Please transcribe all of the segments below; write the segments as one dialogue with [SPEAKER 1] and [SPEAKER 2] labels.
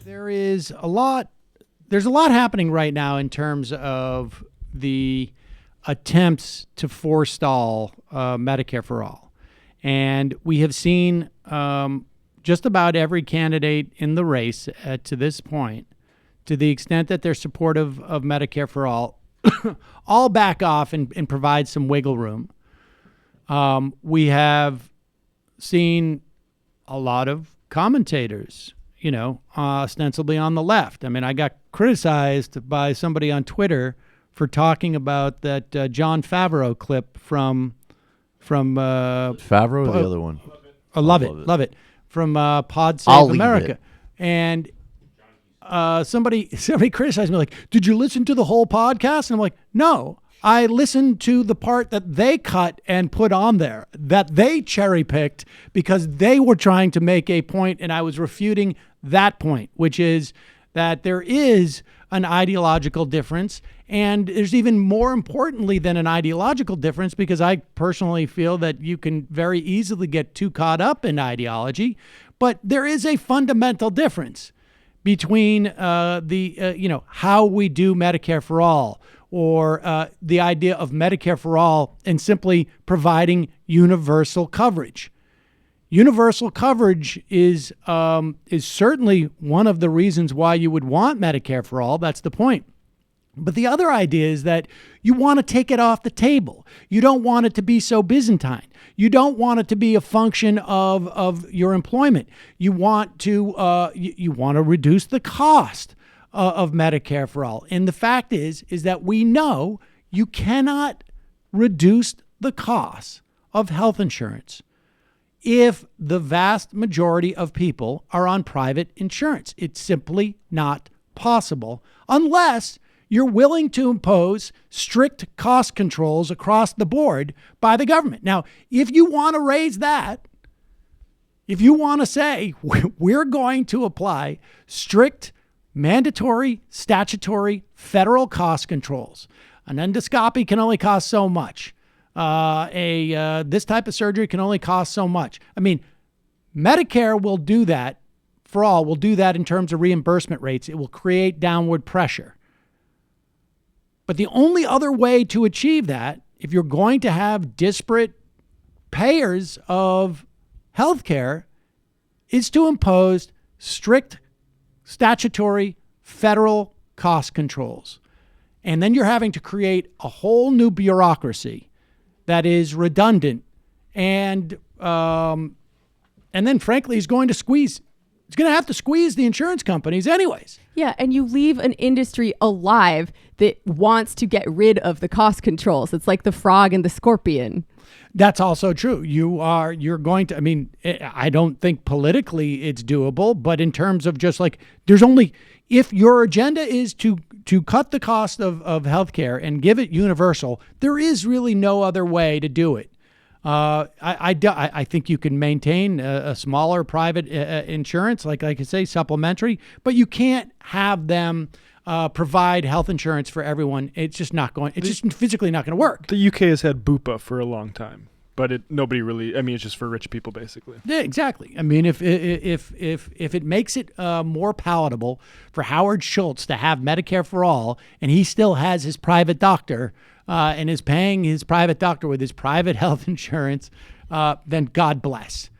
[SPEAKER 1] There's a lot happening right now in terms of the attempts to forestall Medicare for all. And we have seen just about every candidate in the race to this point, to the extent that they're supportive of Medicare for all, all back off and provide some wiggle room. We have seen a lot of commentators, ostensibly on the left. I mean, I got criticized by somebody on Twitter for talking about that John Favreau clip from
[SPEAKER 2] Favreau or the other one?
[SPEAKER 1] Love it. From Pod Save America. And somebody criticized me like, did you listen to the whole podcast? And I'm like, no, I listened to the part that they cut and put on there, that they cherry picked because they were trying to make a point, and I was refuting that point, which is that there is an ideological difference. And there's even more importantly than an ideological difference, because I personally feel that you can very easily get too caught up in ideology. But there is a fundamental difference between how we do Medicare for all, or the idea of Medicare for all and simply providing universal coverage. Universal coverage is certainly one of the reasons why you would want Medicare for all. That's the point. But the other idea is that you want to take it off the table. You don't want it to be so Byzantine. You don't want it to be a function of your employment. You want to reduce the cost of Medicare for all. And the fact is that we know you cannot reduce the cost of health insurance if the vast majority of people are on private insurance. It's simply not possible unless you're willing to impose strict cost controls across the board by the government. Now, if you want to raise that, if you want to say we're going to apply strict, mandatory, statutory, federal cost controls, an endoscopy can only cost so much. This type of surgery can only cost so much. I mean, Medicare will do that for all, will do that in terms of reimbursement rates. It will create downward pressure. But the only other way to achieve that, if you're going to have disparate payers of healthcare, is to impose strict statutory federal cost controls. And then you're having to create a whole new bureaucracy that is redundant and then frankly is going to squeeze. It's going to have to squeeze the insurance companies anyways.
[SPEAKER 3] Yeah, and you leave an industry alive that wants to get rid of the cost controls. It's like the frog and the scorpion.
[SPEAKER 1] That's also true. You're going to, I mean, I don't think politically it's doable, but in terms of just like, if your agenda is to cut the cost of healthcare and give it universal, there is really no other way to do it. I think you can maintain a smaller private insurance, like I say, supplementary, but you can't have them provide health insurance for everyone. It's just not going. It's just physically not going to work.
[SPEAKER 4] The UK has had Bupa for a long time, but nobody really. I mean, it's just for rich people, basically.
[SPEAKER 1] Yeah, exactly. I mean, if it makes it more palatable for Howard Schultz to have Medicare for all, and he still has his private doctor. And is paying his private doctor with his private health insurance, then God bless.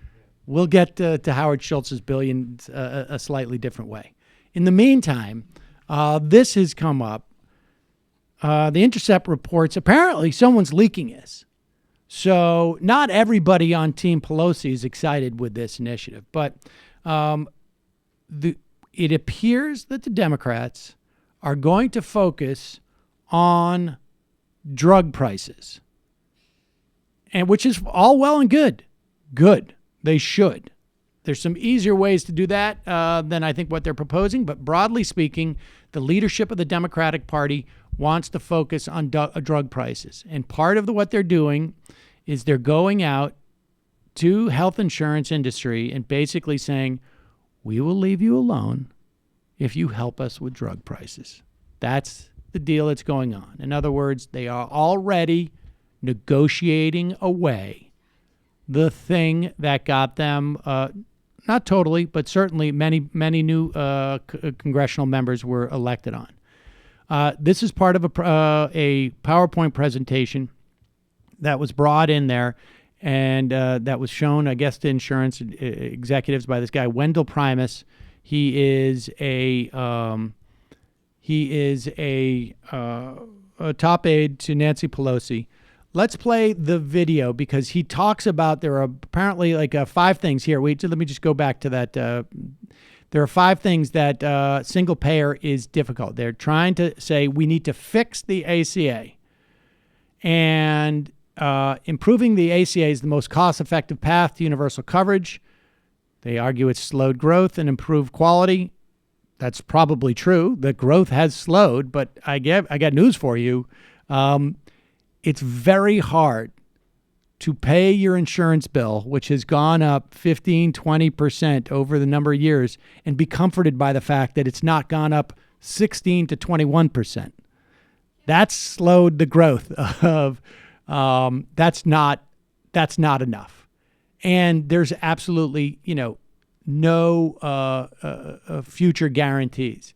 [SPEAKER 1] We'll get to Howard Schultz's billions a slightly different way. In the meantime, this has come up. The Intercept reports apparently someone's leaking this. So not everybody on Team Pelosi is excited with this initiative, but it appears that the Democrats are going to focus on drug prices, and which is all well and good. They should. There's some easier ways to do that than I think what they're proposing, but broadly speaking, the leadership of the Democratic Party wants to focus on drug prices. And part of what they're doing is they're going out to health insurance industry and basically saying, we will leave you alone if you help us with drug prices. That's the deal that's going on. In other words, they are already negotiating away the thing that got them not totally, but certainly many new congressional members were elected on. This is part of a PowerPoint presentation that was brought in there, and that was shown, I guess, to insurance executives by this guy Wendell Primus. He is a top aide to Nancy Pelosi. Let's play the video because he talks about there are apparently like 5 things here. Wait, let me just go back to that. There are 5 things that single payer is difficult. They're trying to say we need to fix the ACA, and improving the ACA is the most cost-effective path to universal coverage. They argue it's slowed growth and improved quality. That's probably true. The growth has slowed, but I got news for you. It's very hard to pay your insurance bill, which has gone up 15-20% over the number of years, and be comforted by the fact that it's not gone up 16 to 21%. That's slowed the growth of that's not enough. And there's absolutely, no future guarantees.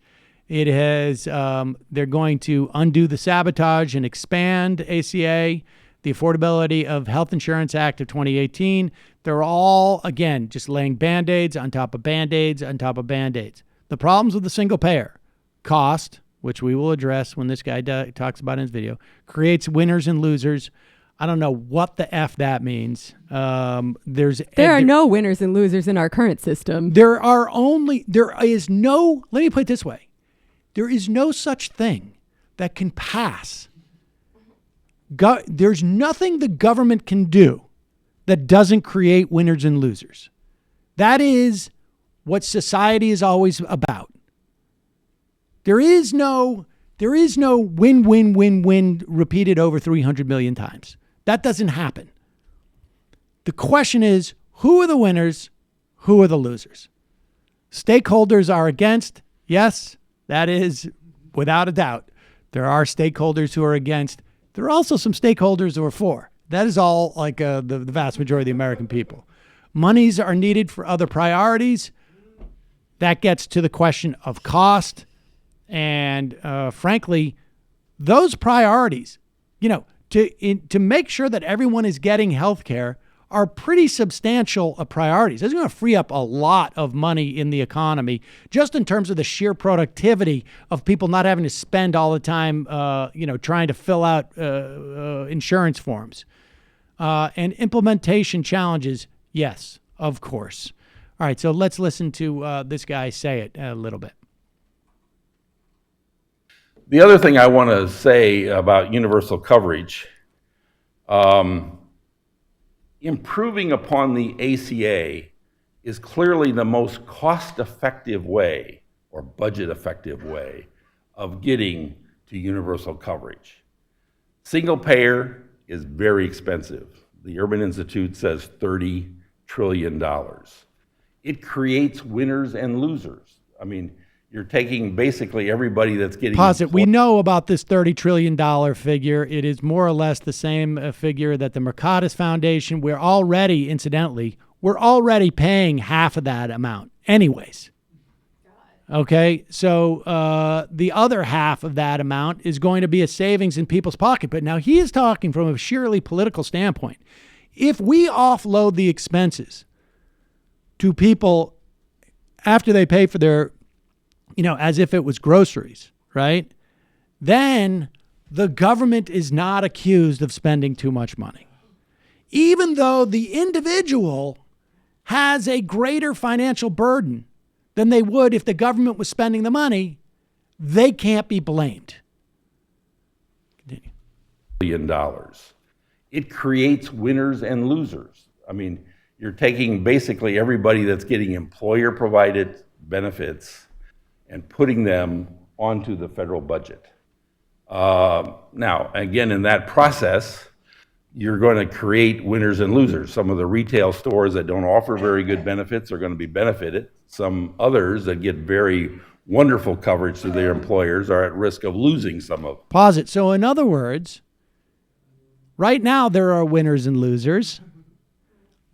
[SPEAKER 1] It has, they're going to undo the sabotage and expand ACA, the Affordability of Health Insurance Act of 2018. They're all, again, just laying Band-Aids on top of Band-Aids on top of Band-Aids. The problems with the single payer, cost, which we will address when this guy talks about in his video, creates winners and losers. I don't know what the F that means. There
[SPEAKER 3] are no winners and losers in our current system.
[SPEAKER 1] Let me put it this way. There is no such thing that can pass. There's nothing the government can do that doesn't create winners and losers. That is what society is always about. There is no win, win, win, win repeated over 300 million times. That doesn't happen. The question is, who are the winners? Who are the losers? Stakeholders are against. Yes, that is without a doubt. There are stakeholders who are against. There are also some stakeholders who are for. That is all like the vast majority of the American people. Monies are needed for other priorities. That gets to the question of cost. And frankly, those priorities, to make sure that everyone is getting health care are pretty substantial priorities. It's going to free up a lot of money in the economy, just in terms of the sheer productivity of people not having to spend all the time, trying to fill out insurance forms. And implementation challenges, yes, of course. All right, so let's listen to this guy say it a little bit.
[SPEAKER 2] The other thing I want to say about universal coverage, improving upon the ACA is clearly the most cost-effective way or budget-effective way of getting to universal coverage. Single payer is very expensive. The Urban Institute says $30 trillion. It creates winners and losers. I mean, you're taking basically everybody that's getting...
[SPEAKER 1] Pause it. We know about this $30 trillion figure. It is more or less the same figure that the Mercatus Foundation, incidentally, we're already paying half of that amount anyways. Okay, so the other half of that amount is going to be a savings in people's pocket. But now he is talking from a sheerly political standpoint. If we offload the expenses to people after they pay for their... as if it was groceries, right? Then the government is not accused of spending too much money. Even though the individual has a greater financial burden than they would if the government was spending the money, they can't be blamed. Continue.
[SPEAKER 2] $1 billion. It creates winners and losers. I mean, you're taking basically everybody that's getting employer-provided benefits and putting them onto the federal budget. Now, again, in that process, you're going to create winners and losers. Some of the retail stores that don't offer very good benefits are going to be benefited. Some others that get very wonderful coverage to their employers are at risk of losing some of them.
[SPEAKER 1] Pause it. So in other words, right now there are winners and losers.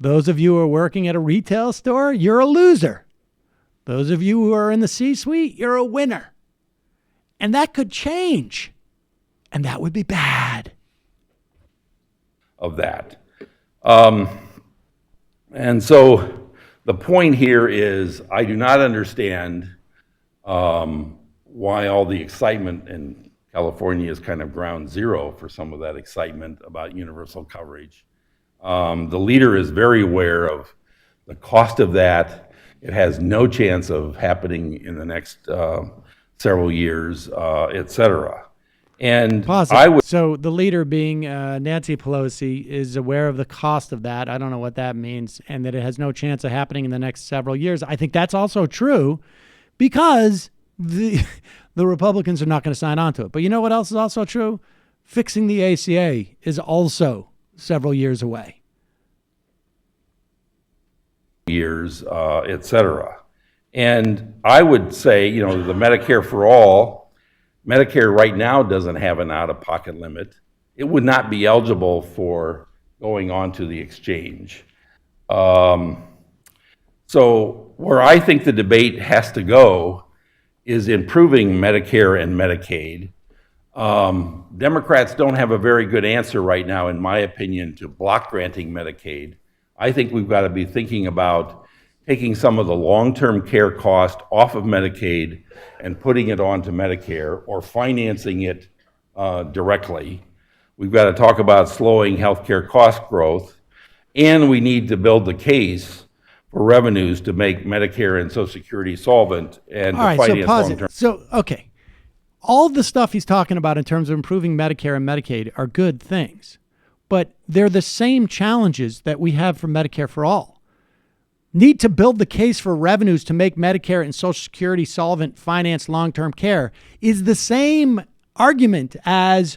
[SPEAKER 1] Those of you who are working at a retail store, you're a loser. Those of you who are in the C-suite, you're a winner. And that could change. And that would be bad.
[SPEAKER 2] Of that. And so the point here is I do not understand why all the excitement in California is kind of ground zero for some of that excitement about universal coverage. The leader is very aware of the cost of that. It has no chance of happening in the next several years, et cetera. And I would.
[SPEAKER 1] So the leader being Nancy Pelosi is aware of the cost of that. I don't know what that means, and that it has no chance of happening in the next several years. I think that's also true because the Republicans are not going to sign on to it. But you know what else is also true? Fixing the ACA is also several years away.
[SPEAKER 2] Years, et cetera. And I would say, the Medicare for all, Medicare right now doesn't have an out-of-pocket limit. It would not be eligible for going on to the exchange. So where I think the debate has to go is improving Medicare and Medicaid. Democrats don't have a very good answer right now, in my opinion, to block granting Medicaid. I think we've got to be thinking about taking some of the long-term care cost off of Medicaid and putting it onto Medicare or financing it directly. We've got to talk about slowing healthcare cost growth, and we need to build the case for revenues to make Medicare and Social Security solvent and
[SPEAKER 1] All right,
[SPEAKER 2] to finance
[SPEAKER 1] so pause
[SPEAKER 2] long-term.
[SPEAKER 1] it. So, okay. All of the stuff he's talking about in terms of improving Medicare and Medicaid are good things, but they're the same challenges that we have for Medicare for all. Need to build the case for revenues to make Medicare and Social Security solvent, finance long-term care is the same argument as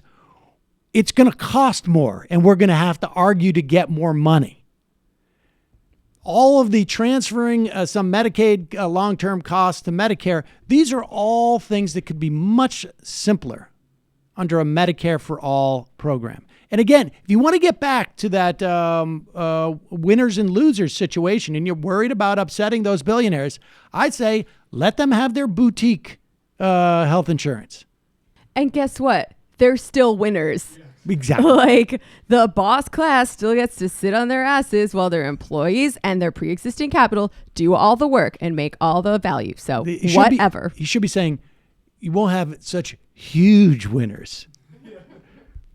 [SPEAKER 1] it's going to cost more and we're going to have to argue to get more money. All of the transferring some Medicaid long-term costs to Medicare, these are all things that could be much simpler under a Medicare for all program. And again, if you want to get back to that winners and losers situation and you're worried about upsetting those billionaires, I'd say let them have their boutique health insurance.
[SPEAKER 3] And guess what? They're still winners.
[SPEAKER 1] Exactly.
[SPEAKER 3] Like the boss class still gets to sit on their asses while their employees and their pre-existing capital do all the work and make all the value. So whatever.
[SPEAKER 1] You should be saying you won't have such huge winners.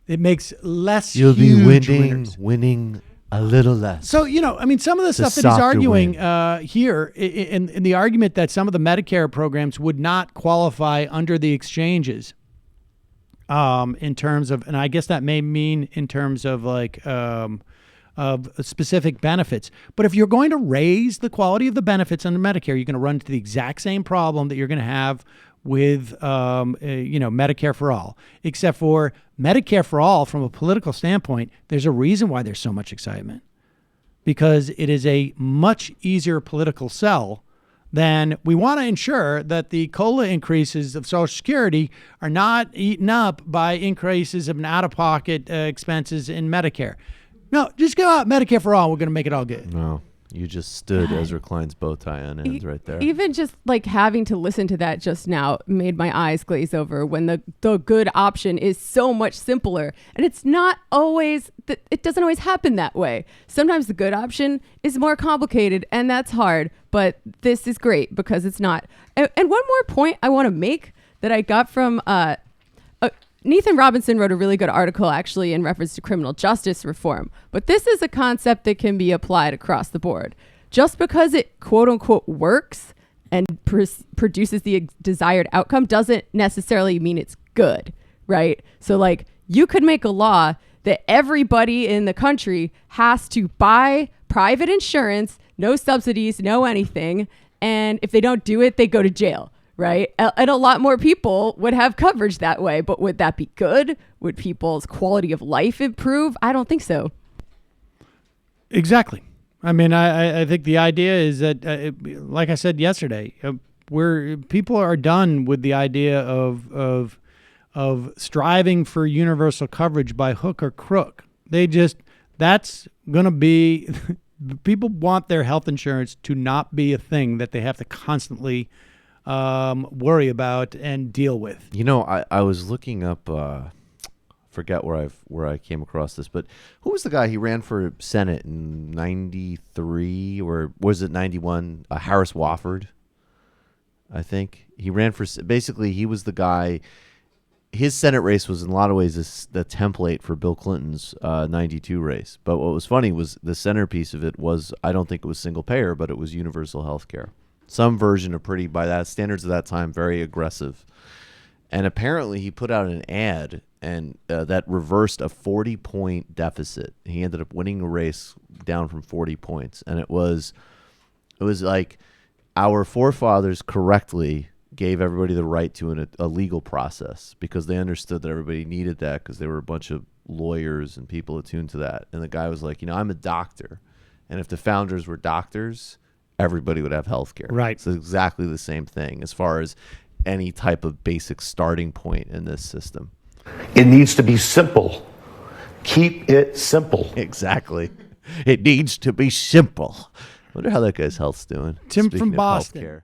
[SPEAKER 1] It makes less
[SPEAKER 5] You'll
[SPEAKER 1] huge
[SPEAKER 5] be
[SPEAKER 1] winners.
[SPEAKER 5] winning a little less.
[SPEAKER 1] So, some of the stuff that he's arguing here in the argument that some of the Medicare programs would not qualify under the exchanges in terms of, and I guess that may mean in terms of of specific benefits. But if you're going to raise the quality of the benefits under Medicare, you're going to run into the exact same problem that you're going to have with, Medicare for all, except for Medicare for all from a political standpoint. There's a reason why there's so much excitement, because it is a much easier political sell than we want to ensure that the COLA increases of Social Security are not eaten up by increases of out-of-pocket expenses in Medicare. No, just go out Medicare for all. We're going to make it all good.
[SPEAKER 5] No, you just stood Ezra Klein's bow tie on ends right there.
[SPEAKER 3] Even just like having to listen to that just now made my eyes glaze over when the good option is so much simpler. And it's not always, it doesn't always happen that way. Sometimes the good option is more complicated and that's hard, but this is great because it's not. And one more point I want to make that I got from Nathan Robinson wrote a really good article actually in reference to criminal justice reform, but this is a concept that can be applied across the board. Just because it quote unquote works and produces the desired outcome doesn't necessarily mean it's good, right? So like you could make a law that everybody in the country has to buy private insurance, no subsidies, no anything. And if they don't do it, they go to jail. Right. And a lot more people would have coverage that way. But would that be good? Would people's quality of life improve? I don't think so.
[SPEAKER 1] Exactly. I mean, I think the idea is that, like I said yesterday, where people are done with the idea of striving for universal coverage by hook or crook. That's going to be People want their health insurance to not be a thing that they have to constantly worry about and deal with.
[SPEAKER 5] You know, I was looking up. Forget where I came across this, but who was the guy? He ran for Senate in '93 or was it '91? Harris Wofford, I think. He ran for. Basically, he was the guy. His Senate race was in a lot of ways the template for Bill Clinton's '92 race. But what was funny was the centerpiece of it was, I don't think it was single payer, but it was universal health care. Some version of pretty, by that standards of that time, very aggressive. And apparently he put out an ad and that reversed a 40-point deficit. He ended up winning a race down from 40 points. And it was like our forefathers correctly gave everybody the right to a legal process because they understood that everybody needed that because they were a bunch of lawyers and people attuned to that. And the guy was like, I'm a doctor. And if the founders were doctors, everybody would have health care.
[SPEAKER 1] Right.
[SPEAKER 5] So it's exactly the same thing as far as any type of basic starting point in this system.
[SPEAKER 6] It needs to be simple. Keep it simple.
[SPEAKER 5] Exactly. It needs to be simple. I wonder how that guy's health's doing.
[SPEAKER 1] Tim
[SPEAKER 5] Speaking
[SPEAKER 1] from
[SPEAKER 5] of
[SPEAKER 1] Boston.
[SPEAKER 5] healthcare.